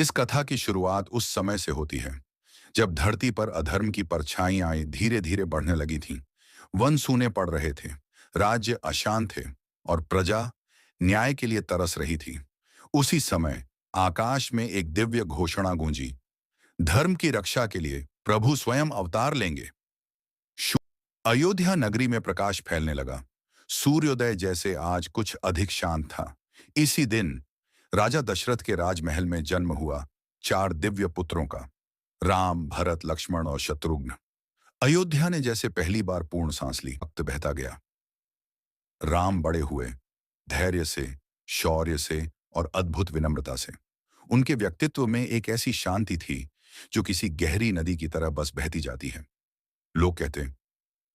इस कथा की शुरुआत उस समय से होती है जब धरती पर अधर्म की परछाइयां धीरे धीरे बढ़ने लगी थीं। वन सूने पड़ रहे थे, राज्य अशांत थे और प्रजा न्याय के लिए तरस रही थी। उसी समय आकाश में एक दिव्य घोषणा गूंजी, धर्म की रक्षा के लिए प्रभु स्वयं अवतार लेंगे। शु- अयोध्या नगरी में प्रकाश फैलने लगा। सूर्योदय जैसे आज कुछ अधिक शांत था। इसी दिन राजा दशरथ के राजमहल में जन्म हुआ चार दिव्य पुत्रों का, राम, भरत, लक्ष्मण और शत्रुघ्न। अयोध्या ने जैसे पहली बार पूर्ण सांस ली। वक्त बहता गया। राम बड़े हुए, धैर्य से, शौर्य से और अद्भुत विनम्रता से। उनके व्यक्तित्व में एक ऐसी शांति थी जो किसी गहरी नदी की तरह बस बहती जाती है। लोग कहते,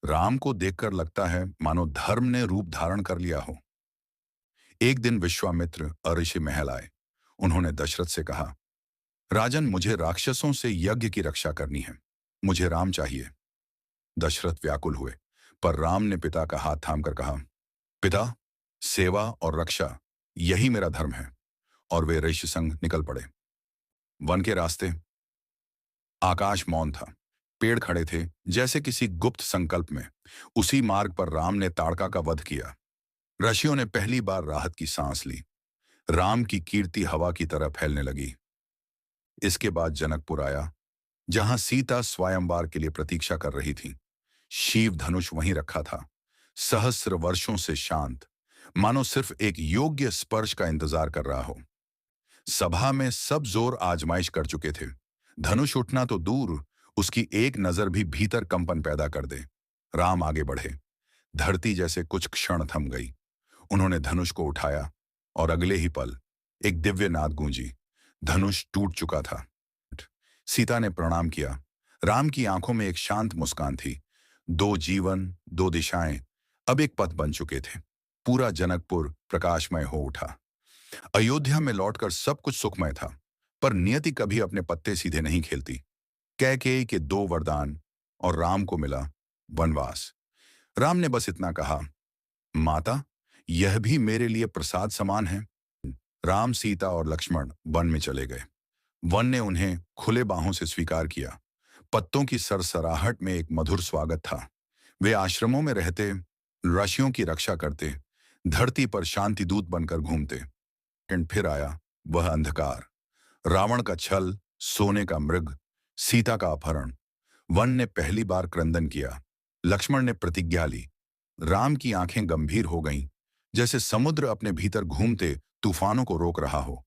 राम को देखकर लगता है मानो धर्म ने रूप धारण कर लिया हो। एक दिन विश्वामित्र ऋषि महल आए। उन्होंने दशरथ से कहा, राजन, मुझे राक्षसों से यज्ञ की रक्षा करनी है। मुझे राम चाहिए। दशरथ व्याकुल हुए, पर राम ने पिता का हाथ थामकर कहा, पिता, सेवा और रक्षा यही मेरा धर्म है। और वे ऋषि संग निकल पड़े। वन के रास्ते। आकाश मौन था। पेड़ खड़े थे जैसे किसी गुप्त संकल्प में। उसी मार्ग पर राम ने ताड़का का वध किया। ऋषियों ने पहली बार राहत की सांस ली। राम की कीर्ति हवा की तरह फैलने लगी। इसके बाद जनकपुर आया, जहां सीता स्वयंवर के लिए प्रतीक्षा कर रही थी। शिव धनुष वहीं रखा था, सहस्र वर्षों से शांत, मानो सिर्फ एक योग्य स्पर्श का इंतजार कर रहा हो। सभा में सब जोर आजमाइश कर चुके थे। धनुष उठना तो दूर, उसकी एक नजर भी भीतर कंपन पैदा कर दे। राम आगे बढ़े। धरती जैसे कुछ क्षण थम गई। उन्होंने धनुष को उठाया और अगले ही पल एक दिव्य नाद गूंजी। धनुष टूट चुका था। सीता ने प्रणाम किया। राम की आंखों में एक शांत मुस्कान थी। दो जीवन, दो दिशाएं अब एक पथ बन चुके थे। पूरा जनकपुर प्रकाशमय हो उठा। अयोध्या में लौटकर सब कुछ सुखमय था। पर नियति कभी अपने पत्ते सीधे नहीं खेलती। कैकेयी के दो वरदान और राम को मिला वनवास। राम ने बस इतना कहा, माता, यह भी मेरे लिए प्रसाद समान है। राम, सीता और लक्ष्मण वन में चले गए। वन ने उन्हें खुले बाहों से स्वीकार किया। पत्तों की सरसराहट में एक मधुर स्वागत था। वे आश्रमों में रहते, ऋषियों की रक्षा करते, धरती पर शांति दूत बनकर घूमते। लेकिन फिर आया वह अंधकार, रावण का छल, सोने का मृग, सीता का अपहरण। वन ने पहली बार क्रंदन किया। लक्ष्मण ने प्रतिज्ञा ली। राम की आंखें गंभीर हो गईं, जैसे समुद्र अपने भीतर घूमते तूफानों को रोक रहा हो।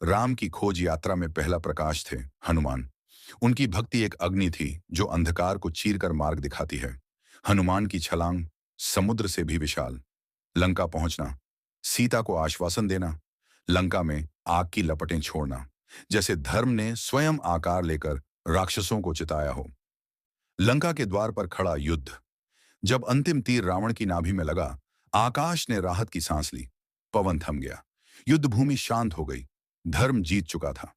राम की खोज यात्रा में पहला प्रकाश थे हनुमान। उनकी भक्ति एक अग्नि थी जो अंधकार को चीरकर मार्ग दिखाती है। हनुमान की छलांग समुद्र से भी विशाल। लंका पहुंचना, सीता को आश्वासन देना, लंका में आग की लपटें छोड़ना, जैसे धर्म ने स्वयं आकार लेकर राक्षसों को चिताया हो। लंका के द्वार पर खड़ा युद्ध। जब अंतिम तीर रावण की नाभि में लगा, आकाश ने राहत की सांस ली। पवन थम गया। युद्ध भूमि शांत हो गई। धर्म जीत चुका था।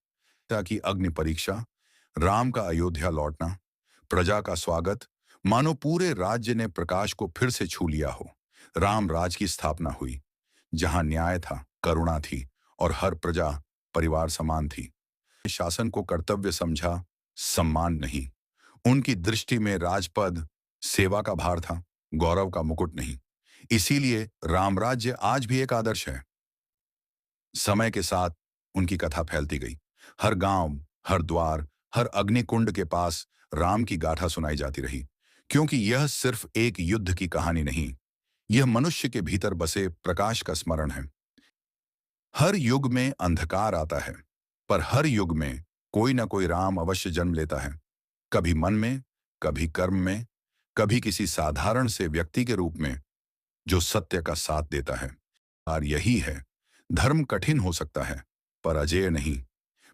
ताकि अग्नि परीक्षा, राम का अयोध्या लौटना, प्रजा का स्वागत, मानो पूरे राज्य ने प्रकाश को फिर से छू लिया हो। राम राज की स्थापना हुई, जहां न्याय था, करुणा थी और हर प्रजा परिवार समान थी। शासन को कर्तव्य समझा, सम्मान नहीं। उनकी दृष्टि में राजपद सेवा का भार था, गौरव का मुकुट नहीं। इसीलिए राम राज्य आज भी एक आदर्श है। समय के साथ उनकी कथा फैलती गई। हर गांव, हर द्वार, हर अग्निकुंड के पास राम की गाथा सुनाई जाती रही। क्योंकि यह सिर्फ एक युद्ध की कहानी नहीं, यह मनुष्य के भीतर बसे प्रकाश का स्मरण है। हर युग में अंधकार आता है, पर हर युग में कोई ना कोई राम अवश्य जन्म लेता है। कभी मन में, कभी कर्म में, कभी किसी साधारण से व्यक्ति के रूप में जो सत्य का साथ देता है। और यही है, धर्म कठिन हो सकता है पर अजेय नहीं।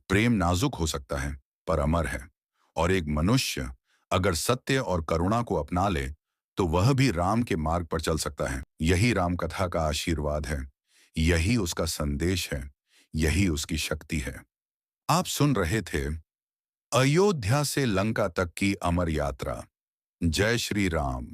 प्रेम नाजुक हो सकता है पर अमर है। और एक मनुष्य अगर सत्य और करुणा को अपना ले तो वह भी राम के मार्ग पर चल सकता है। यही राम कथा का आशीर्वाद है, यही उसका संदेश है, यही उसकी शक्ति है। आप सुन रहे थे अयोध्या से लंका तक की अमर यात्रा। जय श्री राम।